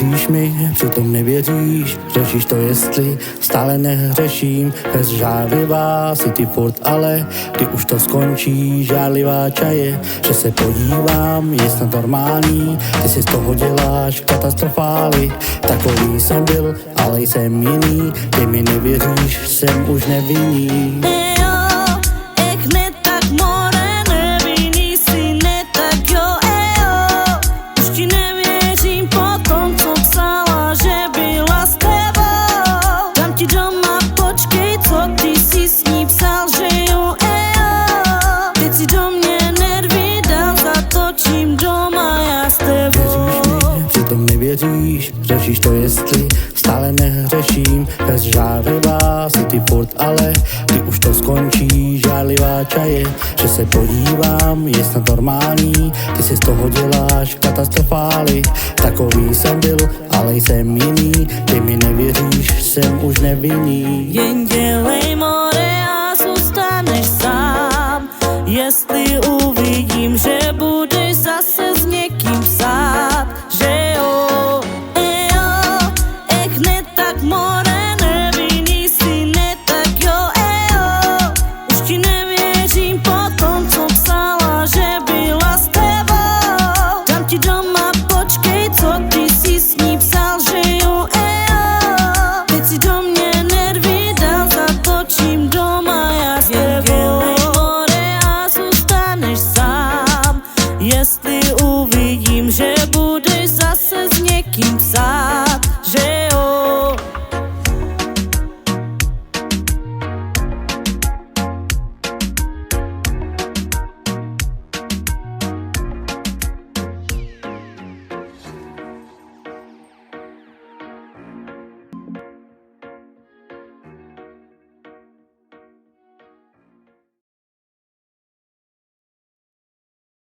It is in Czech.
Věříš mi, přitom nevěříš, řešíš to jestli stále nehřeším. Bez žádlivá si ty furt, ale kdy už to skončí, žádlivá čaje, že se podívám, je snad normální, ty si z toho děláš katastrofály. Takový jsem byl, ale jsem jiný, ty mi nevěříš, jsem už nevinný. Nevěříš, řešíš to jestli stále nehřeším. Bez žádlivá si ty furt, ale kdy už to skončí, žádlivá čaje, že se podívám, je snad normální, ty si z toho děláš katastrofály. Takový jsem byl, ale jsem jiný, ty mi nevěříš, jsem už nevinný. Jen dělej more a zůstaneš sám, jestli uvidím, že budeš zase s někým psát, že jo. Jestli uvidím, že budeš zase s někým psát, že